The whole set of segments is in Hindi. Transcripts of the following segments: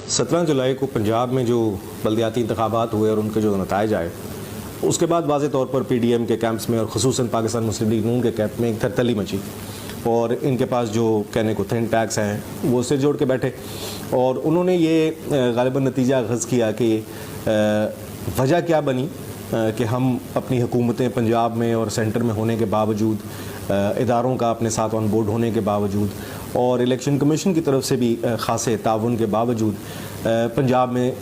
17 जुलाई को पंजाब में जो बल्दियाती इंतखाबात हुए और उनके जो नताइज आए, उसके बाद वाज़े तौर पर PDM के कैंप्स में और ख़ुसूसन पाकिस्तान मुस्लिम लीग नून के कैंप में एक थरथली मची और इनके पास जो कहने को थिंक टैंक्स हैं वो सिर जोड़ के बैठे और उन्होंने ये गालिबन नतीजा अख़ज़ किया कि वजह क्या बनी कि हम अपनी हुकूमतें पंजाब में और सेंटर में होने के बावजूद, इदारों का अपने साथ ऑन बोर्ड होने के बावजूद और इलेक्शन कमीशन की तरफ से भी ख़ासे ताउन के बावजूद पंजाब में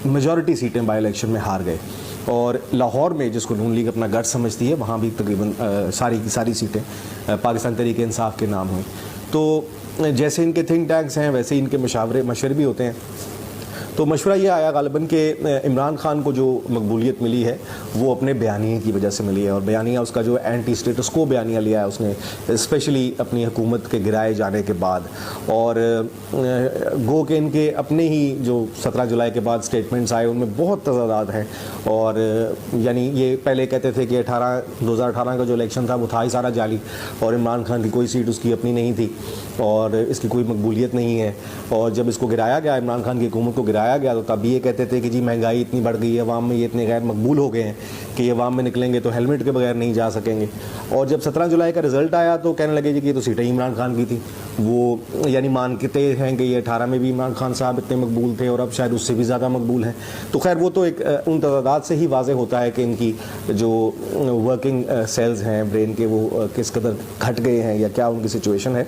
मेजॉरिटी सीटें बाई इलेक्शन में हार गए और लाहौर में जिसको नून लीग अपना गढ़ समझती है वहाँ भी तकरीबन सारी की सारी सीटें पाकिस्तान तहरीक इंसाफ के नाम हुई। तो जैसे इनके थिंक टैंक्स हैं वैसे इनके मशवरे भी होते हैं। तो मशवरा ये आया गालिबन के इमरान खान को जो मकबूलियत मिली है वो अपने बयानिए की वजह से मिली है और बयानिया उसका जो एंटी स्टेटस को बयानिया लिया है उसने स्पेशली अपनी हुकूमत के गिराए जाने के बाद और गो के इनके अपने ही जो 17 जुलाई के बाद स्टेटमेंट्स आए उनमें बहुत तजादात हैं और यानी ये पहले कहते थे कि 2018 का जो इलेक्शन था वो था ही सारा जाली और इमरान खान की कोई सीट उसकी अपनी नहीं थी और इसकी कोई मकबूलियत नहीं है और जब इसको गिराया गया इमरान खान की हुकूमत को गिराया गया तो तब ये कहते थे कि जी महंगाई इतनी बढ़ गई है, अवाम में ये इतने गैर मकबूल हो गए हैं कि ये अवाम में निकलेंगे तो हेलमेट के बगैर नहीं जा सकेंगे। और जब 17 जुलाई का रिज़ल्ट आया तो कहने लगे जी कि ये तो सीटें ही इमरान खान की थी, वो यानी मानते हैं कि ये 18 में भी इमरान खान साहब इतने मकबूल थे और अब शायद उससे भी ज़्यादा मकबूल हैं। तो खैर वो तो एक उन तदादात से ही वाज़े होता है कि इनकी जो वर्किंग सेल्स हैं ब्रेन के वो किस कदर घट गए हैं या क्या उनकी सिचुएशन है।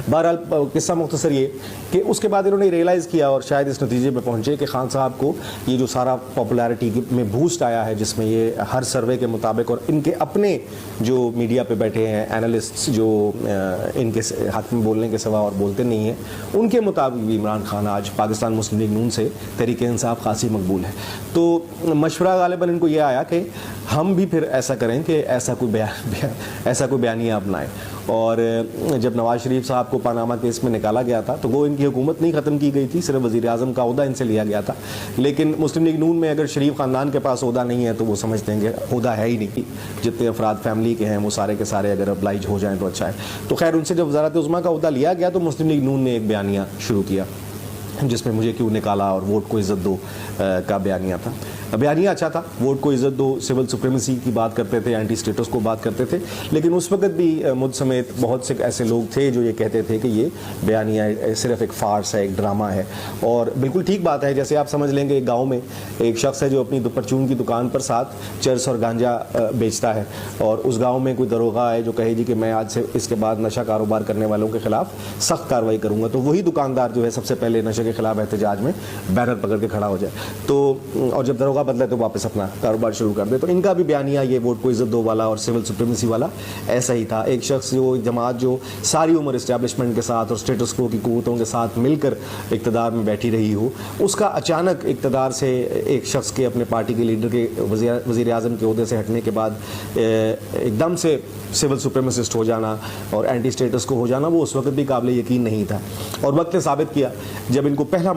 बहरहाल किस्सा मुख्तसर ये कि उसके बाद इन्होंने रियलाइज़ किया और शायद इस नतीजे पे पहुँचे कि खान साहब को ये जो सारा पॉपुलैरिटी में बूस्ट आया है जिसमें ये हर सर्वे के मुताबिक और इनके अपने जो मीडिया पे बैठे हैं एनालिस्ट्स जो इनके हाथ में बोलने के सिवा और बोलते नहीं हैं उनके मुताबिक भी इमरान खान आज पाकिस्तान मुस्लिम लीग नून से तहरीक इंसाफ खासी मकबूल है। तो मशवरा गालिबन इनको ये आया कि हम भी फिर ऐसा करें कि ऐसा कोई बयानिया अपनाएं और जब नवाज शरीफ साहब को पनामा केस में निकाला गया था तो वो इनकी हुकूमत नहीं ख़त्म की गई थी, सिर्फ वज़ीर आज़म का ओहदा इनसे लिया गया था। लेकिन मुस्लिम लीग नून में अगर शरीफ ख़ानदान के पास ओहदा नहीं है तो वो समझते हैं कि ओहदा है ही नहीं, जितने अफराद फैमिली के हैं वो सारे के सारे अगर अब्लाइज हो जाएँ तो अच्छा है। तो खैर उनसे जब वज़ारत उज़्मा का ओहदा लिया गया तो मुस्लिम लीग नून ने एक बयानिया शुरू किया जिसमें मुझे क्यों निकाला और वोट को इज़्ज़त दो का बयानिया था। बयानिया अच्छा था, वोट को इज़्ज़त दो, सिविल सुप्रीमेसी की बात करते थे, एंटी स्टेटस को बात करते थे, लेकिन उस वक्त भी मुझ समेत बहुत से ऐसे लोग थे जो ये कहते थे कि ये बयानिया सिर्फ एक फार्स है, एक ड्रामा है। और बिल्कुल ठीक बात है, जैसे आप समझ लेंगे एक गाँव में एक शख्स है जो अपनी परचून की दुकान पर साथ चरस और गांजा बेचता है और उस गाँव में कोई दरोगा है जो कहे जी कि मैं आज से इसके बाद नशा कारोबार करने वालों के खिलाफ सख्त कार्रवाई करूँगा, तो वही दुकानदार जो है सबसे पहले नशे के खिलाफ एहतजाज में बैनर पकड़ के खड़ा हो जाए। तो और जब दरोगा बदले तो वापस अपना कारोबार शुरू कर दे। तो इनका भी बयानिया ये वोट को इज़्ज़त दो वाला और सिविल सुप्रीमेसी वाला ऐसा ही था। एक शख्स जो जमात जो सारी उम्र इस्टेब्लिशमेंट के साथ और स्टेटस को की कुव्वतों के साथ मिलकर इक़्तिदार में बैठी रही हो, उसका अचानक इक़्तिदार से एक शख्स के अपने पार्टी के लीडर के वज़ीर आज़म के ओहदे से हटने के बाद एकदम से सिविल सुप्रीमेसिस्ट हो जाना और एंटी स्टेटस को हो जाना वो उस वक्त भी काबिल यकीन नहीं था। और वक्त ने साबित किया जब इनको पहला